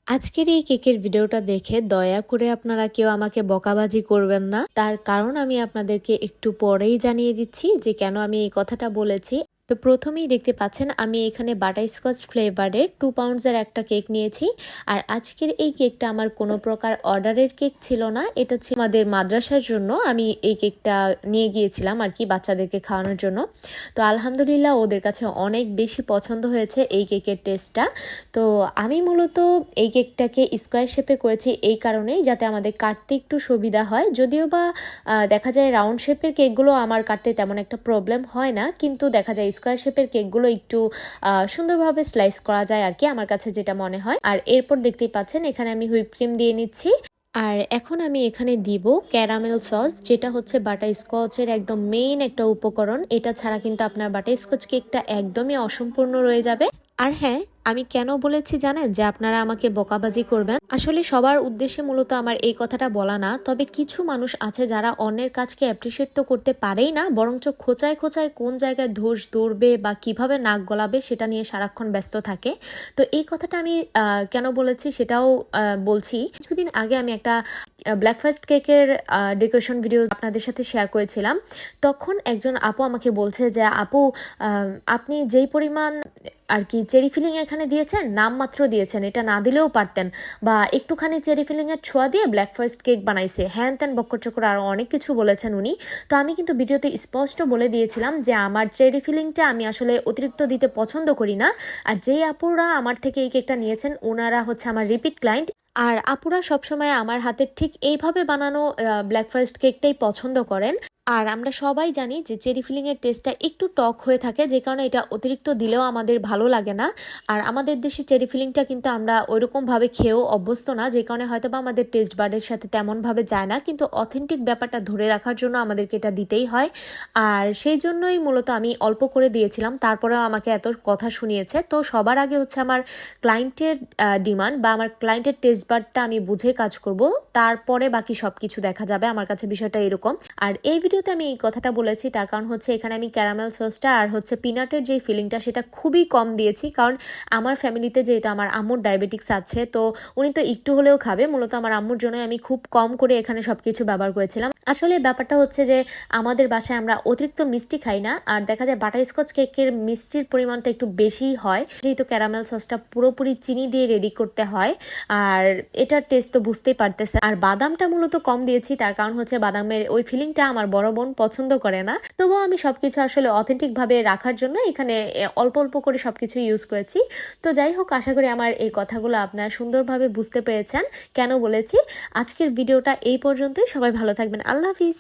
আজকের এই কেকের ভিডিওটা দেখে দয়া করে আপনারা কেউ আমাকে বকাবাজি করবেন না। তার কারণ আমি আপনাদেরকে একটু পরেই জানিয়ে দিচ্ছি যে কেন আমি এই কথাটা বলেছি। তো প্রথমেই দেখতে পাচ্ছেন আমি এখানে বাটারস্কচ ফ্লেভারের 2 পাউন্ডসের একটা কেক নিয়েছি। আর আজকের এই কেকটা আমার কোনো প্রকার অর্ডারের কেক ছিল না, এটা ছিল আমাদের মাদ্রাসার জন্য আমি এই কেকটা নিয়ে গিয়েছিলাম আর কি, বাচ্চাদেরকে খাওয়ানোর জন্য। তো আলহামদুলিল্লাহ ওদের কাছে অনেক বেশি পছন্দ হয়েছে এই কেকের টেস্টটা। তো আমি মূলত এই কেকটাকে স্কোয়ার শেপে করেছি এই কারণেই যাতে আমাদের কাটতে একটু সুবিধা হয়। যদিও বা দেখা যায় রাউন্ড শেপের কেকগুলো আমার কাটতে তেমন একটা প্রবলেম হয় না, কিন্তু দেখা যায় স্কোয়ার শেপের কেকগুলো একটু সুন্দরভাবে স্লাইস করা যায় আর কি, আমার কাছে যেটা মনে হয়। আর এরপর দেখতেই পাচ্ছেন এখানে আমি হুইপ ক্রিম দিয়ে নিচ্ছি। আর এখন আমি এখানে দিব ক্যারামেল সস, যেটা হচ্ছে বাটারস্কচের একদম মেইন একটা উপকরণ। এটা ছাড়া কিন্তু আপনার বাটারস্কচ কেকটা একদমই অসম্পূর্ণ রয়ে যাবে। আর হ্যাঁ, আমি কেন বলেছি জানেন যে আপনারা আমাকে বকাবাজি করবেন? আসলে সবার উদ্দেশ্যে মূলত আমার এই কথাটা বলা না, তবে কিছু মানুষ আছে যারা অন্যের কাজকে অ্যাপ্রিসিয়েট তো করতে পারেই না, বরঞ্চ খোঁচায় খোঁচায় কোন জায়গায় ধোঁস ধরবে বা কিভাবে নাক গলাবে সেটা নিয়ে সারাক্ষণ ব্যস্ত থাকে। তো এই কথাটা আমি কেন বলেছি সেটাও বলছি। কিছুদিন আগে আমি একটা ব্ল্যাকফাস্ট কেকের ডেকোরেশন ভিডিও আপনাদের সাথে শেয়ার করেছিলাম। তখন একজন আপু আমাকে বলছে যে আপু, আপনি যেই পরিমাণ আর কি চেরি ফিলিং এখানে দিয়েছেন, নামমাত্র দিয়েছেন, এটা না দিলেও পারতেন, বা একটুখানি চেরি ফিলিং এর ছোঁয়া দিয়ে ব্ল্যাক ফরেস্ট কেক বানাইছে, হ্যান ত্যান বক্কর চক্কর আরও অনেক কিছু বলেছেন উনি। তো আমি কিন্তু ভিডিওতে স্পষ্ট বলে দিয়েছিলাম যে আমার চেরি ফিলিংটা আমি আসলে অতিরিক্ত দিতে পছন্দ করি না। আর যেই আপুরা আমার থেকে এই কেকটা নিয়েছেন ওনারা হচ্ছে আমার রিপিট ক্লায়েন্ট। আর আপুরা সবসময় আমার হাতের ঠিক এইভাবে বানানো ব্ল্যাক ফরেস্ট কেকটাই পছন্দ করেন। আর আমরা সবাই জানি যে চেরি ফিলিংয়ের টেস্টটা একটু টক হয়ে থাকে, যে কারণে এটা অতিরিক্ত দিলেও আমাদের ভালো লাগে না। আর আমাদের দেশে চেরি ফিলিংটা কিন্তু আমরা ওইরকমভাবে খেয়েও অভ্যস্ত না, যে কারণে হয়তো বা আমাদের টেস্ট বাডের সাথে তেমনভাবে যায় না, কিন্তু অথেন্টিক ব্যাপারটা ধরে রাখার জন্য আমাদেরকে এটা দিতেই হয়। আর সেই জন্যই মূলত আমি অল্প করে দিয়েছিলাম, তারপরেও আমাকে এত কথা শুনিয়েছে। তো সবার আগে হচ্ছে আমার ক্লায়েন্টের ডিমান্ড বা আমার ক্লায়েন্টের টেস্ট বাডটা আমি বুঝে কাজ করব, তারপরে বাকি সব কিছু দেখা যাবে। আমার কাছে বিষয়টা এরকম। আর এই ভিডিওতে আমি এই কথাটা বলেছি তার কারণ হচ্ছে এখানে আমি ক্যারামেল সসটা আর হচ্ছে পিনাটের যে ফিলিংটা সেটা খুবই কম দিয়েছি, কারণ আমার ফ্যামিলিতে যেহেতু আমার আম্মুর ডায়াবেটিক্স আছে, তো উনি তো একটু হলেও খাবে, মূলত আমার আম্মুর জন্য আমি খুব কম করে এখানে সবকিছু ব্যবহার করেছিলাম। আসলে ব্যাপারটা হচ্ছে যে আমাদের বাসায় আমরা অতিরিক্ত মিষ্টি খাই না, আর দেখা যায় বাটারস্কচ কেকের মিষ্টির পরিমাণটা একটু বেশি হয়, যেহেতু ক্যারামেল সসটা পুরোপুরি চিনি দিয়ে রেডি করতে হয়। আর এটার টেস্ট তো বুঝতেই পারতেছে। আর বাদামটা মূলত কম দিয়েছি, তার কারণ হচ্ছে বাদামের ওই ফিলিংটা আমার বড় বোন পছন্দ করে না। তবুও আমি সবকিছু আসলে অথেন্টিক ভাবে রাখার জন্য এখানে অল্প অল্প করে সবকিছু ইউজ করেছি। তো যাই হোক, আশা করি আমার এই কথাগুলো আপনারা সুন্দরভাবে বুঝতে পেরেছেন কেন বলেছি। আজকের ভিডিওটা এই পর্যন্তই। সবাই ভালো থাকবেন। আল্লাহ হাফিজ।